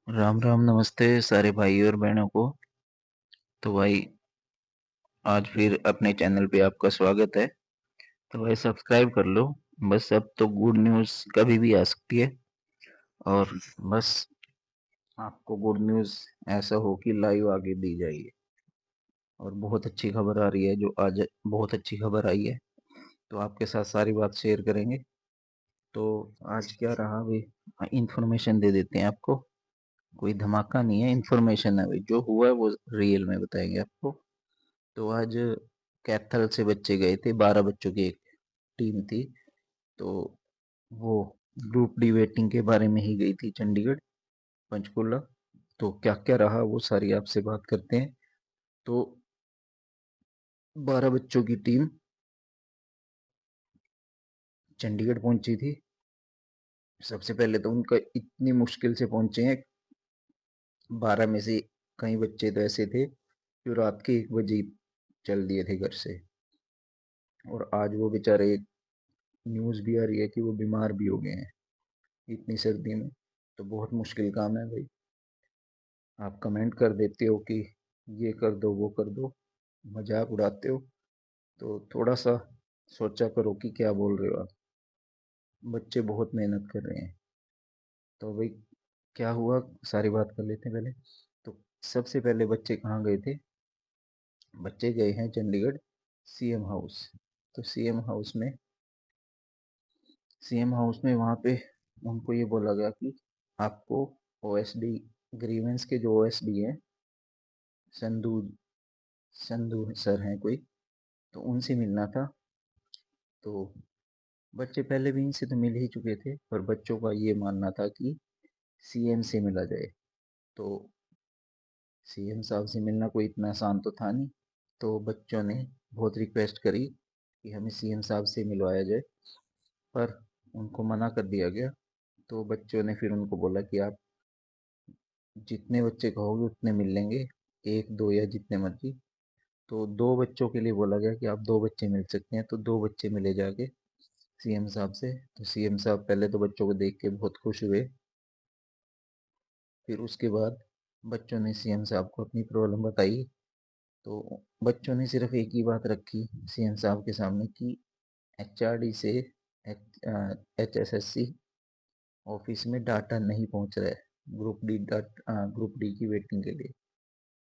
राम राम नमस्ते सारे भाई और बहनों को। तो भाई आज फिर अपने चैनल पे आपका स्वागत है। तो भाई सब्सक्राइब कर लो। बस अब तो गुड न्यूज़ कभी भी आ सकती है। और बस आपको गुड न्यूज़ ऐसा हो कि लाइव आगे दी जाइए। और बहुत अच्छी खबर आ रही है, जो आज बहुत अच्छी खबर आई है, तो आपके साथ सारी बात शेयर करेंगे। तो आज क्या रहा भाई, इंफॉर्मेशन दे देते हैं आपको। कोई धमाका नहीं है, इंफॉर्मेशन है भाई, जो हुआ है वो रियल में बताएंगे आपको। तो आज कैथल से बच्चे गए थे, 12 बच्चों की एक टीम थी। तो वो ग्रुप डी वेटिंग के बारे में ही गई थी, चंडीगढ़ पंचकुला। तो क्या क्या रहा वो सारी आपसे बात करते हैं। तो 12 बच्चों की टीम चंडीगढ़ पहुंची थी। सबसे पहले तो उनका इतनी मुश्किल से पहुंचे हैं। 12 में से कई बच्चे तो ऐसे थे जो रात के 1 बजे चल दिए थे घर से। और आज वो बेचारे, न्यूज़ भी आ रही है कि वो बीमार भी हो गए हैं इतनी सर्दी में। तो बहुत मुश्किल काम है भाई। आप कमेंट कर देते हो कि ये कर दो वो कर दो, मजाक उड़ाते हो। तो थोड़ा सा सोचा करो कि क्या बोल रहे हो आप। बच्चे बहुत मेहनत कर रहे हैं। तो भाई क्या हुआ, सारी बात कर लेते हैं पहले। तो सबसे पहले बच्चे कहाँ गए थे? बच्चे गए हैं चंडीगढ़ सीएम हाउस। तो सीएम हाउस में वहाँ पे उनको ये बोला गया कि आपको ओएसडी, ग्रीवेंस के जो ओएसडी हैं, संधू संधू सर हैं कोई, तो उनसे मिलना था। तो बच्चे पहले भी इनसे तो मिल ही चुके थे, पर बच्चों का ये मानना था कि सीएम से मिला जाए। तो सीएम साहब से मिलना कोई इतना आसान तो था नहीं। तो बच्चों ने बहुत रिक्वेस्ट करी कि हमें सीएम साहब से मिलवाया जाए, पर उनको मना कर दिया गया। तो बच्चों ने फिर उनको बोला कि आप जितने बच्चे कहोगे उतने मिल लेंगे, एक दो या जितने मर्जी। तो दो बच्चों के लिए बोला गया कि आप दो बच्चे मिल सकते हैं। तो दो बच्चे मिले जाके सीएम साहब से। तो सीएम साहब पहले तो बच्चों को देख के बहुत खुश हुए। फिर उसके बाद बच्चों ने सीएम साहब को अपनी प्रॉब्लम बताई। तो बच्चों ने सिर्फ एक ही बात रखी सीएम साहब के सामने कि एचआरडी से एचएसएससी ऑफिस में डाटा नहीं पहुंच रहा है, ग्रुप डी की वेटिंग के लिए।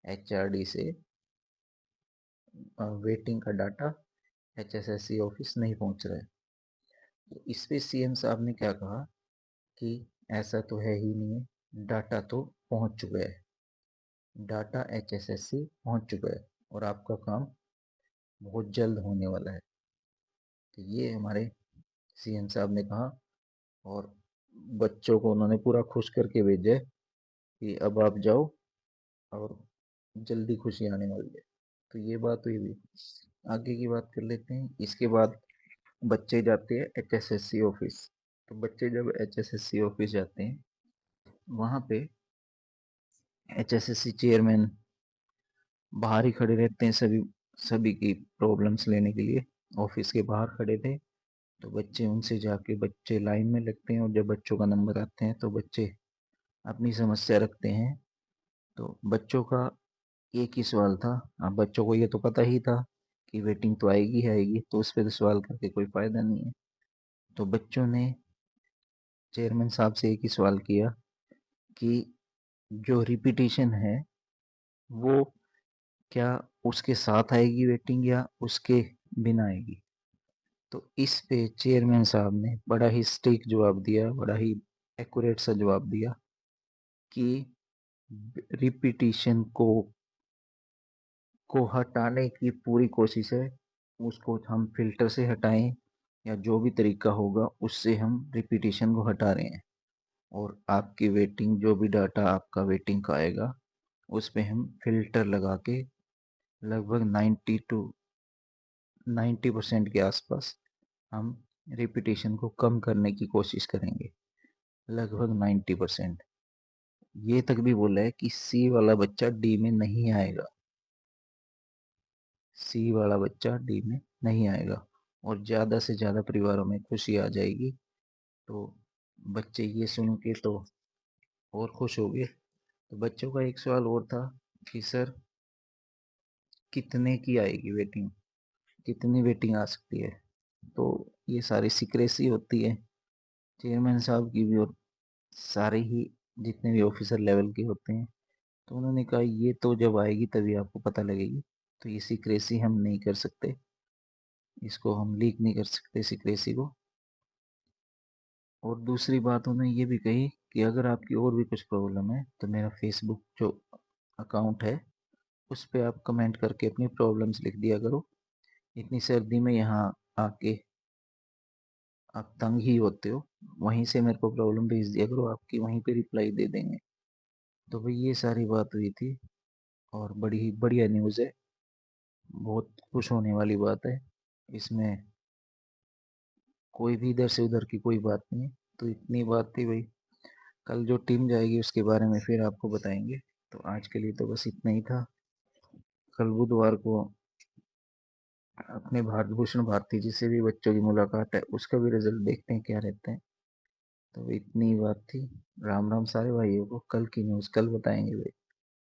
एचआरडी से वेटिंग का डाटा एचएसएससी ऑफिस नहीं पहुंच रहा है। तो इस पे सीएम साहब ने क्या कहा कि ऐसा तो है ही नहीं है, डाटा तो पहुंच चुका है, डाटा एचएसएससी पहुंच चुका है और आपका काम बहुत जल्द होने वाला है। तो ये हमारे सीएम साहब ने कहा। और बच्चों को उन्होंने पूरा खुश करके भेजा है कि अब आप जाओ और जल्दी खुशी आने वाली है। तो ये बात हुई भी। आगे की बात कर लेते हैं। इसके बाद बच्चे जाते हैं एचएसएससी ऑफिस। तो बच्चे जब एचएसएससी ऑफिस जाते हैं, वहाँ पे एचएसएससी चेयरमैन बाहर ही खड़े रहते हैं, सभी सभी की प्रॉब्लम्स लेने के लिए ऑफिस के बाहर खड़े थे। तो बच्चे उनसे जाके बच्चे लाइन में लगते हैं, और जब बच्चों का नंबर आते हैं तो बच्चे अपनी समस्या रखते हैं। तो बच्चों का एक ही सवाल था। अब बच्चों को ये तो पता ही था कि वेटिंग तो आएगी आएगी, तो उस पर तो सवाल करके कोई फायदा नहीं है। तो बच्चों ने चेयरमैन साहब से एक ही सवाल किया कि जो रिपीटिशन है वो क्या उसके साथ आएगी वेटिंग या उसके बिना आएगी। तो इस पे चेयरमैन साहब ने बड़ा ही स्ट्रिक्ट जवाब दिया, बड़ा ही एक्यूरेट सा जवाब दिया कि रिपीटिशन को हटाने की पूरी कोशिश है। उसको हम फिल्टर से हटाएं या जो भी तरीका होगा उससे हम रिपीटिशन को हटा रहे हैं। और आपकी वेटिंग, जो भी डाटा आपका वेटिंग का आएगा, उस पे हम फिल्टर लगा के लगभग 90% के आसपास हम रिपीटिशन को कम करने की कोशिश करेंगे। लगभग 90%। ये तक भी बोला है कि सी वाला बच्चा डी में नहीं आएगा, सी वाला बच्चा डी में नहीं आएगा। और ज़्यादा से ज़्यादा परिवारों में खुशी आ जाएगी। तो बच्चे ये सुन के तो और खुश हो गए। तो बच्चों का एक सवाल और था कि सर कितने की आएगी वेटिंग, कितनी वेटिंग आ सकती है। तो ये सारी सीक्रेसी होती है चेयरमैन साहब की भी और सारे ही जितने भी ऑफिसर लेवल के होते हैं। तो उन्होंने कहा ये तो जब आएगी तभी आपको पता लगेगी, तो ये सीक्रेसी हम नहीं कर सकते, इसको हम लीक नहीं कर सकते सीक्रेसी को। और दूसरी बात उन्होंने ये भी कही कि अगर आपकी और भी कुछ प्रॉब्लम है तो मेरा फेसबुक जो अकाउंट है उस पे आप कमेंट करके अपनी प्रॉब्लम्स लिख दिया करो। इतनी सर्दी में यहाँ आके आप तंग ही होते हो, वहीं से मेरे को प्रॉब्लम भेज दिया करो, आपकी वहीं पे रिप्लाई दे देंगे। तो भाई ये सारी बात हुई थी और बड़ी ही बढ़िया न्यूज़ है, बहुत खुश होने वाली बात है। इसमें कोई भी इधर से उधर की कोई बात नहीं है। तो इतनी बात थी भाई, कल जो टीम जाएगी उसके बारे में फिर आपको बताएंगे। तो आज के लिए तो बस इतना ही था। कल बुधवार को अपने भारत भूषण भारती जी से भी बच्चों की मुलाकात है, उसका भी रिजल्ट देखते हैं क्या रहते हैं। तो इतनी बात थी। राम राम सारे भाइयों को, कल की न्यूज़ कल बताएंगे भाई।